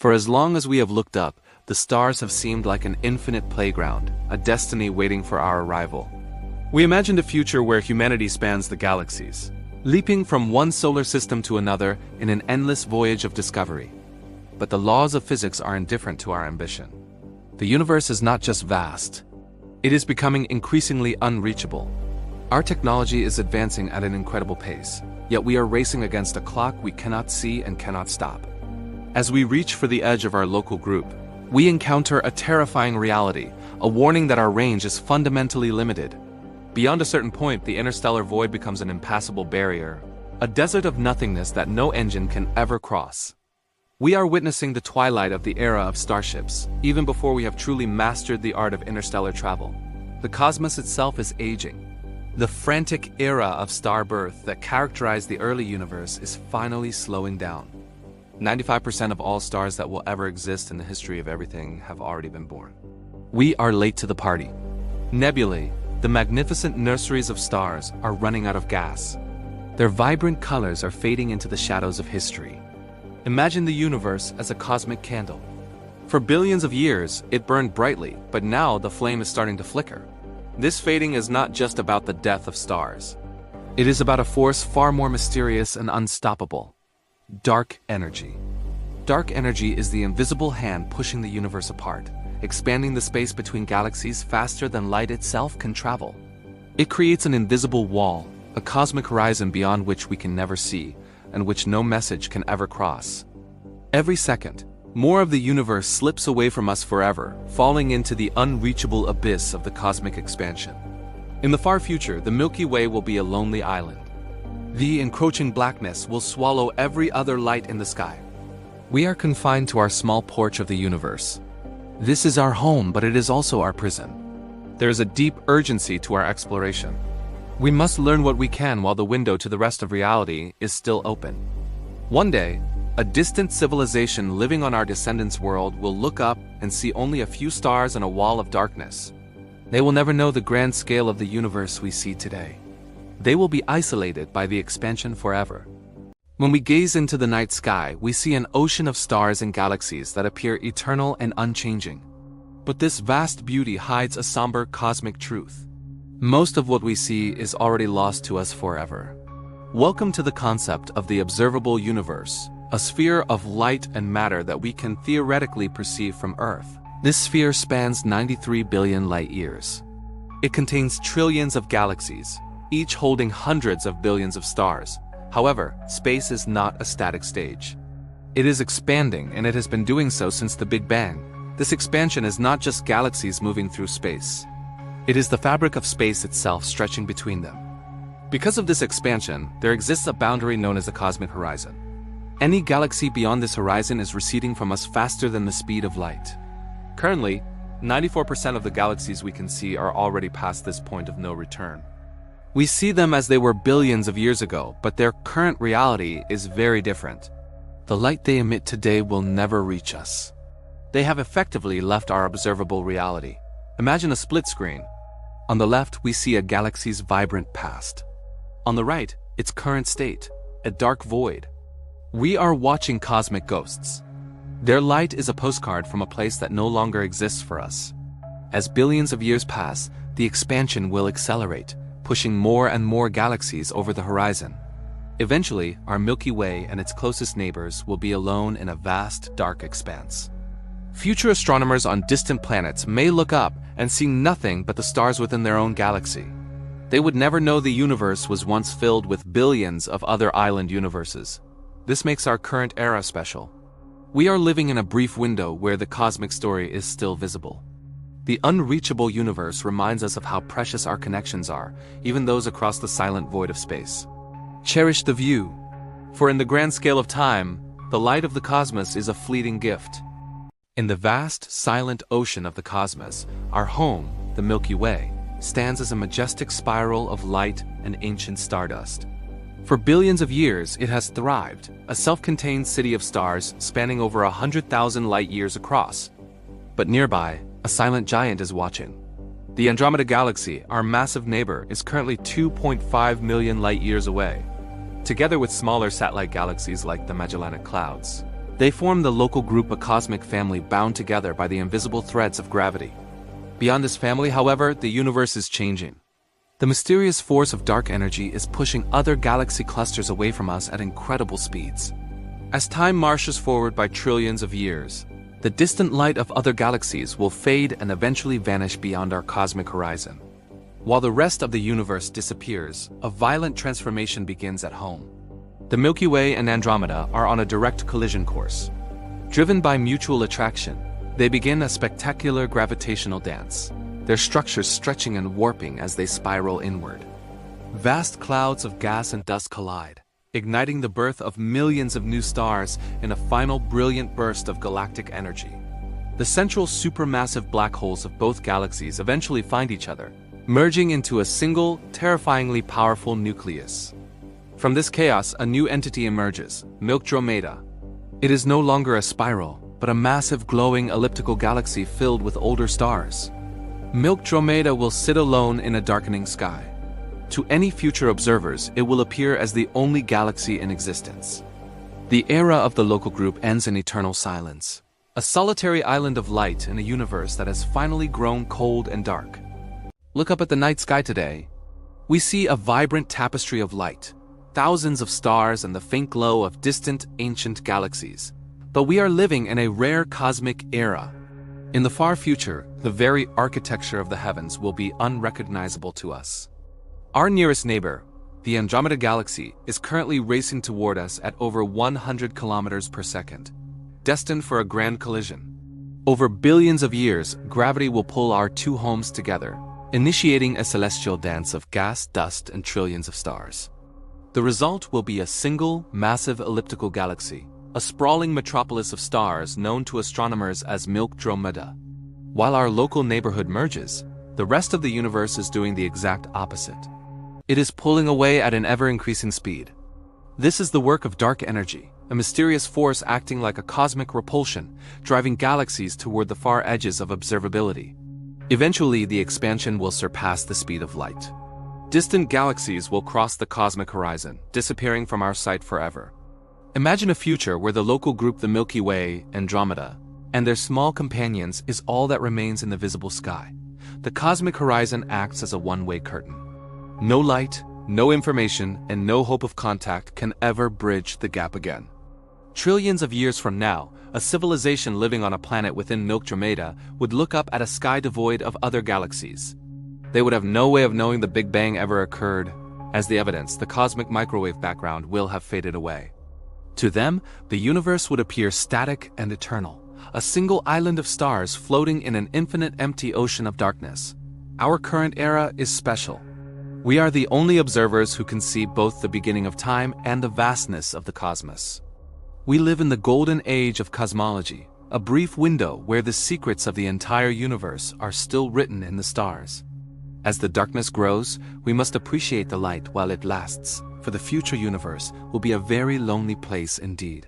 For as long as we have looked up, the stars have seemed like an infinite playground, a destiny waiting for our arrival. We imagined a future where humanity spans the galaxies, leaping from one solar system to another in an endless voyage of discovery. But the laws of physics are indifferent to our ambition. The universe is not just vast, it is becoming increasingly unreachable. Our technology is advancing at an incredible pace, yet we are racing against a clock we cannot see and cannot stop. As we reach for the edge of our local group, we encounter a terrifying reality, a warning that our range is fundamentally limited. Beyond a certain point, the interstellar void becomes an impassable barrier, a desert of nothingness that no engine can ever cross. We are witnessing the twilight of the era of starships, even before we have truly mastered the art of interstellar travel. The cosmos itself is aging. The frantic era of star birth that characterized the early universe is finally slowing down. 95% of all stars that will ever exist in the history of everything have already been born. We are late to the party. Nebulae, the magnificent nurseries of stars, are running out of gas. Their vibrant colors are fading into the shadows of history. Imagine the universe as a cosmic candle. For billions of years, it burned brightly, but now the flame is starting to flicker. This fading is not just about the death of stars. It is about a force far more mysterious and unstoppable: dark energy. Dark energy is the invisible hand pushing the universe apart, expanding the space between galaxies faster than light itself can travel. It creates an invisible wall, a cosmic horizon beyond which we can never see, and which no message can ever cross. Every second, more of the universe slips away from us forever, falling into the unreachable abyss of the cosmic expansion. In the far future, the Milky Way will be a lonely island. The encroaching blackness will swallow every other light in the sky. We are confined to our small porch of the universe. This is our home, but it is also our prison. There is a deep urgency to our exploration. We must learn what we can while the window to the rest of reality is still open. One day, a distant civilization living on our descendants' world will look up and see only a few stars and a wall of darkness. They will never know the grand scale of the universe we see today. They will be isolated by the expansion forever. When we gaze into the night sky, we see an ocean of stars and galaxies that appear eternal and unchanging. But this vast beauty hides a somber cosmic truth. Most of what we see is already lost to us forever. Welcome to the concept of the observable universe, a sphere of light and matter that we can theoretically perceive from Earth. This sphere spans 93 billion light-years. It contains trillions of galaxies, each holding hundreds of billions of stars. However, space is not a static stage. It is expanding, and it has been doing so since the Big Bang. This expansion is not just galaxies moving through space. It is the fabric of space itself stretching between them. Because of this expansion, there exists a boundary known as the cosmic horizon. Any galaxy beyond this horizon is receding from us faster than the speed of light. Currently, 94% of the galaxies we can see are already past this point of no return. We see them as they were billions of years ago, but their current reality is very different. The light they emit today will never reach us. They have effectively left our observable reality. Imagine a split screen. On the left, we see a galaxy's vibrant past. On the right, its current state, a dark void. We are watching cosmic ghosts. Their light is a postcard from a place that no longer exists for us. As billions of years pass, the expansion will accelerate, pushing more and more galaxies over the horizon. Eventually, our Milky Way and its closest neighbors will be alone in a vast, dark expanse. Future astronomers on distant planets may look up and see nothing but the stars within their own galaxy. They would never know the universe was once filled with billions of other island universes. This makes our current era special. We are living in a brief window where the cosmic story is still visible. The unreachable universe reminds us of how precious our connections are, even those across the silent void of space. Cherish the view, for in the grand scale of time, the light of the cosmos is a fleeting gift. In the vast, silent ocean of the cosmos, our home, the Milky Way, stands as a majestic spiral of light and ancient stardust. For billions of years, it has thrived, a self-contained city of stars spanning over 100,000 light-years across. But nearby, a silent giant is watching. The Andromeda Galaxy, our massive neighbor, is currently 2.5 million light-years away. Together with smaller satellite galaxies like the Magellanic Clouds, They form the local group, a cosmic family bound together by the invisible threads of gravity. Beyond this family, however, the universe is changing. The mysterious force of dark energy is pushing other galaxy clusters away from us at incredible speeds. As time marches forward by trillions of years, the distant light of other galaxies will fade and eventually vanish beyond our cosmic horizon. While the rest of the universe disappears, a violent transformation begins at home. The Milky Way and Andromeda are on a direct collision course. Driven by mutual attraction, they begin a spectacular gravitational dance, their structures stretching and warping as they spiral inward. Vast clouds of gas and dust collide, igniting the birth of millions of new stars in a final brilliant burst of galactic energy. The central supermassive black holes of both galaxies eventually find each other, merging into a single, terrifyingly powerful nucleus. From this chaos, a new entity emerges, Milkdromeda. It is no longer a spiral, but a massive glowing elliptical galaxy filled with older stars. Milkdromeda will sit alone in a darkening sky. To any future observers, it will appear as the only galaxy in existence. The era of the local group ends in eternal silence, a solitary island of light in a universe that has finally grown cold and dark. Look up at the night sky today. We see a vibrant tapestry of light, thousands of stars and the faint glow of distant, ancient galaxies. But we are living in a rare cosmic era. In the far future, the very architecture of the heavens will be unrecognizable to us. Our nearest neighbor, the Andromeda Galaxy, is currently racing toward us at over 100 kilometers per second, destined for a grand collision. Over billions of years, gravity will pull our two homes together, initiating a celestial dance of gas, dust, and trillions of stars. The result will be a single, massive elliptical galaxy, a sprawling metropolis of stars known to astronomers as Milkdromeda. While our local neighborhood merges, the rest of the universe is doing the exact opposite. It is pulling away at an ever-increasing speed. This is the work of dark energy, a mysterious force acting like a cosmic repulsion, driving galaxies toward the far edges of observability. Eventually, the expansion will surpass the speed of light. Distant galaxies will cross the cosmic horizon, disappearing from our sight forever. Imagine a future where the local group, the Milky Way, Andromeda, and their small companions is all that remains in the visible sky. The cosmic horizon acts as a one-way curtain. No light, no information, and no hope of contact can ever bridge the gap again. Trillions of years from now, a civilization living on a planet within Milkdromeda would look up at a sky devoid of other galaxies. They would have no way of knowing the Big Bang ever occurred. As the evidence, the cosmic microwave background will have faded away. To them, the universe would appear static and eternal, a single island of stars floating in an infinite empty ocean of darkness. Our current era is special. We are the only observers who can see both the beginning of time and the vastness of the cosmos. We live in the golden age of cosmology, a brief window where the secrets of the entire universe are still written in the stars. As the darkness grows, we must appreciate the light while it lasts, for the future universe will be a very lonely place indeed.